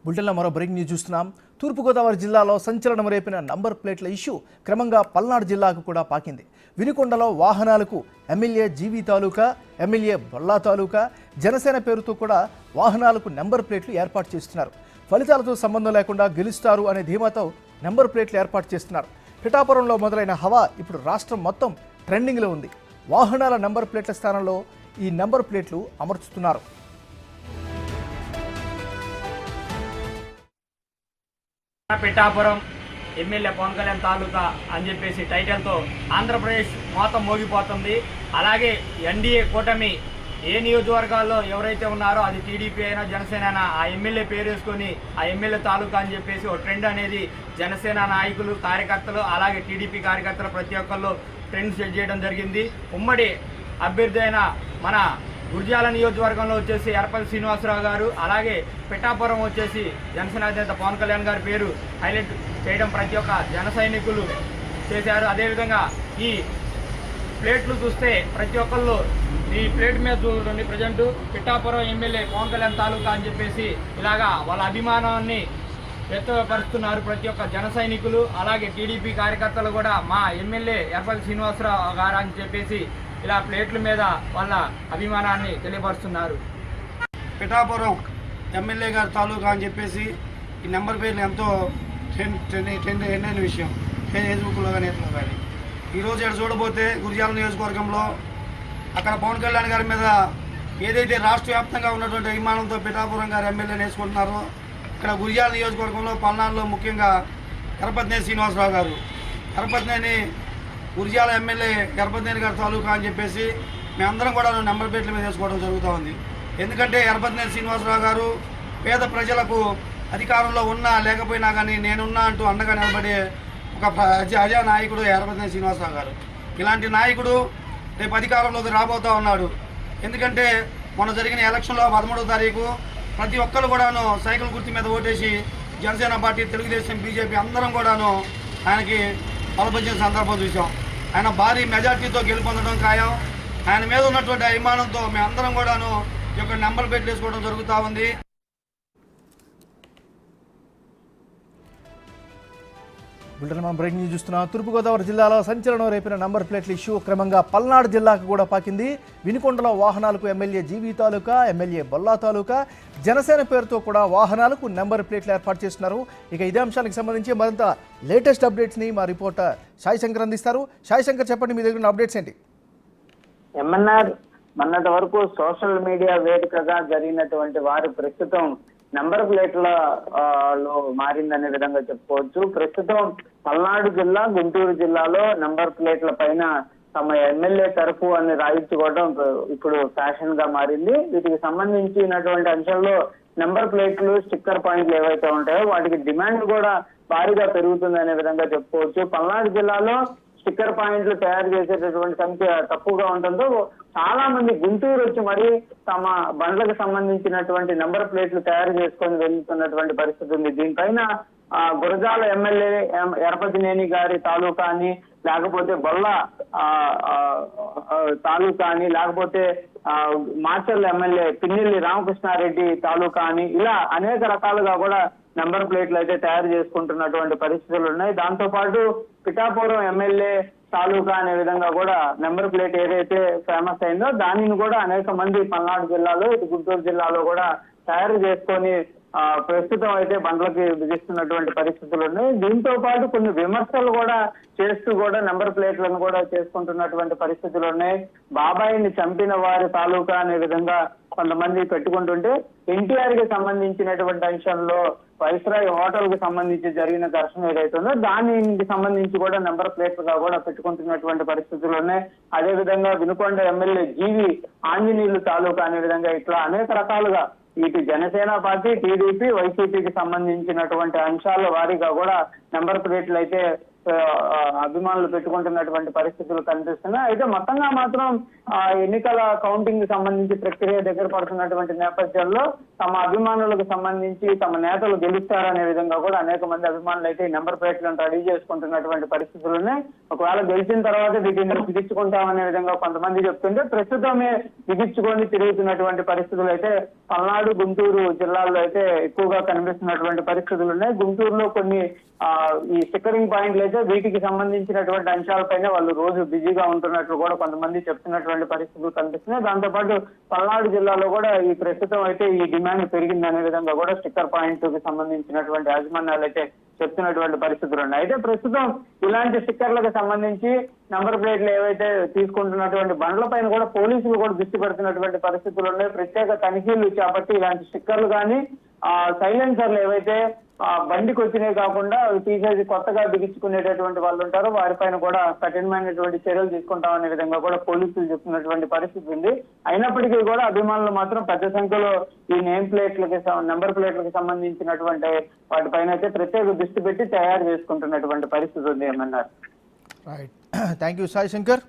బులెటిన్లో మరో breaking news చూస్తున్నాం. తూర్పుగోదావరి జిల్లాలో సంచలనం రేపిన నంబర్ ప్లేట్ల ఇష్యూ క్రమంగా పల్నాడు జిల్లాకు కూడా పాకింది. వినుకొండలో వాహనాలకు ఎమ్మెల్యే జీవి తాలూకా, ఎమ్మెల్యే బొల్లా తాలూకా, జనసేన పేరుతో కూడా వాహనాలకు నెంబర్ ప్లేట్లు ఏర్పాటు చేస్తున్నారు. ఫలితాలతో సంబంధం లేకుండా గెలుస్తారు అనే ధీమాతో నెంబర్ ప్లేట్లు ఏర్పాటు చేస్తున్నారు. పిఠాపురంలో మొదలైన హవా ఇప్పుడు రాష్ట్రం మొత్తం ట్రెండింగ్లో ఉంది. వాహనాల నెంబర్ ప్లేట్ల స్థానంలో ఈ నెంబర్ ప్లేట్లు అమర్చుతున్నారు. పిఠాపురం ఎమ్మెల్యే పవన్ కళ్యాణ్ తాలూకా అని చెప్పేసి టైటిల్తో ఆంధ్రప్రదేశ్ మొత్తం మోగిపోతుంది. అలాగే ఎన్డీఏ కూటమి ఏ నియోజకవర్గాల్లో ఎవరైతే ఉన్నారో అది టీడీపీ అయినా జనసేన అయినా ఆ ఎమ్మెల్యే పేరు వేసుకొని ఆ ఎమ్మెల్యే తాలూకా అని చెప్పేసి ఒక ట్రెండ్ అనేది జనసేన నాయకులు కార్యకర్తలు అలాగే టీడీపీ కార్యకర్తలు ప్రతి ఒక్కళ్ళు ట్రెండ్ సెట్ చేయడం జరిగింది. ఉమ్మడి అభ్యర్థి అయిన మన గుర్జాల నియోజకవర్గంలో వచ్చేసి ఎర్రపల్లి శ్రీనివాసరావు గారు, అలాగే పిఠాపురం వచ్చేసి జనసేన అధినేత పవన్ కళ్యాణ్ గారి పేరు హైలైట్ చేయడం ప్రతి ఒక్క జన సైనికులు చేశారు. అదేవిధంగా ఈ ప్లేట్లు చూస్తే ప్రతి ఒక్కళ్ళు ఈ ప్లేట్ మీద చూడండి, ప్రజెంట్ పిఠాపురం ఎమ్మెల్యే పవన్ కళ్యాణ్ తాలూకా అని చెప్పేసి ఇలాగా వాళ్ళ అభిమానాన్ని వ్యక్తపరుస్తున్నారు ప్రతి ఒక్క జన సైనికులు. అలాగే టీడీపీ కార్యకర్తలు కూడా మా ఎమ్మెల్యే ఎర్రపల్లి శ్రీనివాసరావు గారు అని చెప్పేసి ఇలా ప్లేట్ల మీద వాళ్ళ అభిమానాన్ని తెలియపరుస్తున్నారు. పిఠాపురం ఎమ్మెల్యే గారి తాలూకా అని చెప్పేసి ఈ నెంబర్ పేర్లు ఎంతో ట్రెండ్ అయిన విషయం ఫేస్బుక్లో కానీ ఎట్లా కానీ. ఈరోజు ఇక్కడ చూడబోతే గురిజాల నియోజకవర్గంలో అక్కడ పవన్ కళ్యాణ్ గారి మీద ఏదైతే రాష్ట్ర వ్యాప్తంగా ఉన్నటువంటి అభిమానంతో పిఠాపురం గారు ఎమ్మెల్యేని వేసుకుంటున్నారో, ఇక్కడ గురిజాల నియోజకవర్గంలో పల్నాడులో ముఖ్యంగా ఎర్రపతినేని శ్రీనివాసరావు గారు, ఎర్రపతినేని గురిజాల ఎమ్మెల్యే ఎర్రపతినేని గారి తాలూకా అని చెప్పేసి మేమందరం కూడా నెంబర్ ప్లేట్ల మీద వేసుకోవడం జరుగుతూ ఉంది. ఎందుకంటే ఎర్రపతినేని శ్రీనివాసరావు గారు పేద ప్రజలకు అధికారంలో ఉన్నా లేకపోయినా కానీ నేనున్నా అంటూ అండగా నిలబడే ఒక అజా నాయకుడు ఎర్రపతినేని శ్రీనివాసరావు గారు. ఇలాంటి నాయకుడు రేపు అధికారంలోకి రాబోతూ ఉన్నాడు. ఎందుకంటే మొన్న జరిగిన ఎలక్షన్లో 13వ తారీఖు ప్రతి ఒక్కరు కూడాను సైకిల్ గుర్తు మీద ఓటేసి జనసేన పార్టీ, తెలుగుదేశం, బీజేపీ అందరం కూడాను ఆయనకి బలపరిచిన సందర్భం చూసాం. ఆయన భారీ మెజార్టీతో గెలుపొందడం ఖాయం. ఆయన మీద ఉన్నటువంటి అభిమానంతో మేమందరం కూడాను ఈ యొక్క నెంబర్ ప్లేట్లు వేసుకోవడం జరుగుతూ ఉంది. బులెటిన్ మనం బ్రేకింగ్ న్యూస్ చూస్తున్నాం. తూర్పుగోదావరి జిల్లాలో సంచలనం రేపిన నంబర్ ప్లేట్ల ఇష్యూ క్రమంగా పల్నాడు జిల్లాకు కూడా పాకింది. వినుకొండలో వాహనాలకు ఎమ్మెల్యే జీవి తాలూకా, ఎమ్మెల్యే బొల్లా తాలూకా, జనసేన పేరుతో కూడా వాహనాలకు నెంబర్ ప్లేట్లు ఏర్పాటు చేస్తున్నారు. ఇక ఇదే అంశానికి సంబంధించి మరింత లేటెస్ట్ అప్డేట్స్ని మా రిపోర్టర్ సాయి శంకర్ అందిస్తారు. సాయి శంకర్, చెప్పండి, మీ దగ్గర ఉన్న అప్డేట్స్ ఏంటి? ఎంఎన్ఆర్ మొన్నటి వరకు సోషల్ మీడియా వేదికగా జరిగినటువంటి వారు ప్రస్తుతం నంబర్ ప్లేట్ల లో మారిందనే విధంగా చెప్పుకోవచ్చు. ప్రస్తుతం పల్నాడు జిల్లా, గుంటూరు జిల్లాలో నంబర్ ప్లేట్ల పైన తమ ఎమ్మెల్యే తరఫు అని రాయించుకోవడం ఇప్పుడు ఫ్యాషన్ గా మారింది. వీటికి సంబంధించినటువంటి అంశంలో నెంబర్ ప్లేట్లు, స్టిక్కర్ పాయింట్లు ఏవైతే ఉంటాయో వాటికి డిమాండ్ కూడా భారీగా పెరుగుతుందనే విధంగా చెప్పుకోవచ్చు. పల్నాడు జిల్లాలో స్టిక్కర్ పాయింట్లు తయారు చేసేటటువంటి సంఖ్య తక్కువగా ఉండడంతో చాలా మంది గుంటూరు వచ్చి మరి తమ బండ్లకు సంబంధించినటువంటి నెంబర్ ప్లేట్లు తయారు చేసుకొని వెళ్తున్నటువంటి పరిస్థితి ఉంది. దీనిపైన గురజాల ఎమ్మెల్యే ఎర్రపతినేని గారి తాలూకా అని, లేకపోతే బొల్ల తాలూకా అని, లేకపోతే మాచర్ల ఎమ్మెల్యే పిన్నెల్లి రామకృష్ణారెడ్డి తాలూకా అని, ఇలా అనేక రకాలుగా కూడా నెంబర్ ప్లేట్లు అయితే తయారు చేసుకుంటున్నటువంటి పరిస్థితులు ఉన్నాయి. దాంతో పాటు పిఠాపురం ఎమ్మెల్యే తాలూకా అనే విధంగా కూడా నెంబర్ ప్లేట్ ఏదైతే ఫేమస్ అయిందో దానిని కూడా అనేక మంది పల్నాడు జిల్లాలో, ఇటు గుంటూరు జిల్లాలో కూడా తయారు చేసుకొని ప్రస్తుతం అయితే బండ్లకి బిగిస్తున్నటువంటి పరిస్థితులు ఉన్నాయి. దీంతో పాటు కొన్ని విమర్శలు కూడా చేస్తూ కూడా నెంబర్ ప్లేట్లను కూడా చేసుకుంటున్నటువంటి పరిస్థితులు ఉన్నాయి. బాబాయిని చంపిన వారి తాలూకా అనే విధంగా కొంతమంది పెట్టుకుంటుంటే, ఎన్టీఆర్ కి సంబంధించినటువంటి అంశంలో వైస్రాయ్ హోటల్ కి సంబంధించి జరిగిన ఘర్షణ ఏదైతే ఉందో దానికి సంబంధించి కూడా నెంబర్ ప్లేట్లుగా కూడా పెట్టుకుంటున్నటువంటి పరిస్థితులు ఉన్నాయి. అదే విధంగా వినుకొండ ఎమ్మెల్యే జీవి ఆంజనేయులు తాలూకా అనే విధంగా ఇట్లా అనేక రకాలుగా ఇటు జనసేన పార్టీ, టీడీపీ, వైసీపీకి సంబంధించినటువంటి అంశాల వారీగా కూడా నెంబర్ ప్లేట్లు అయితే అభిమానులు పెట్టుకుంటున్నటువంటి పరిస్థితులు కనిపిస్తున్నాయి. అయితే మొత్తంగా మాత్రం ఎన్నికల కౌంటింగ్ కి సంబంధించి ప్రక్రియ దగ్గర పడుతున్నటువంటి నేపథ్యంలో తమ అభిమానులకు సంబంధించి తమ నేతలు గెలుస్తారనే విధంగా కూడా అనేక మంది అభిమానులు అయితే ఈ నెంబర్ ప్లేట్లను రెడీ చేసుకుంటున్నటువంటి పరిస్థితులు ఉన్నాయి. ఒకవేళ గెలిచిన తర్వాత వీటిని బిగించుకుంటామనే విధంగా కొంతమంది చెప్తుంటే ప్రస్తుతమే బిగించుకొని తిరుగుతున్నటువంటి పరిస్థితులు అయితే పల్నాడు, గుంటూరు జిల్లాల్లో అయితే ఎక్కువగా కనిపిస్తున్నటువంటి పరిస్థితులు ఉన్నాయి. గుంటూరులో కొన్ని ఈ స్టిక్కరింగ్ పాయింట్లు అయితే వీటికి సంబంధించినటువంటి అంశాలపైన వాళ్ళు రోజు బిజీగా ఉంటున్నట్లు కూడా కొంతమంది చెప్తున్నటువంటి పరిస్థితులు కనిపిస్తున్నాయి. దాంతోపాటు పల్నాడు జిల్లాలో కూడా ఈ ప్రస్తుతం అయితే ఈ డిమాండ్ పెరిగిందనే విధంగా కూడా స్టిక్కర్ పాయింట్ కి సంబంధించినటువంటి యాజమాన్యాలు అయితే చెప్తున్నటువంటి పరిస్థితులు ఉన్నాయి. అయితే ప్రస్తుతం ఇలాంటి స్టిక్కర్లకు సంబంధించి నంబర్ ప్లేట్లు ఏవైతే తీసుకుంటున్నటువంటి బండ్ల పైన కూడా పోలీసులు కూడా దృష్టి పెడుతున్నటువంటి పరిస్థితులు ఉన్నాయి. ప్రత్యేక తనిఖీలు చేపట్టి ఇలాంటి స్టిక్కర్లు కానీ సైలెన్సర్లు ఏవైతే బండికి వచ్చినాయి కాకుండా అవి తీసేసి కొత్తగా బిగించుకునేటటువంటి వాళ్ళు ఉంటారో వారిపైన కూడా కఠినమైనటువంటి చర్యలు తీసుకుంటామనే విధంగా కూడా పోలీసులు చెప్తున్నటువంటి పరిస్థితి ఉంది. అయినప్పటికీ కూడా అభిమానులు మాత్రం పెద్ద సంఖ్యలో ఈ నేమ్ ప్లేట్లకి నెంబర్ ప్లేట్లకు సంబంధించినటువంటి వాటిపైన అయితే ప్రత్యేక దృష్టి పెట్టి తయారు చేసుకుంటున్నటువంటి పరిస్థితి ఉంది ఏమన్నారు. Right, thank you Sai Shankar.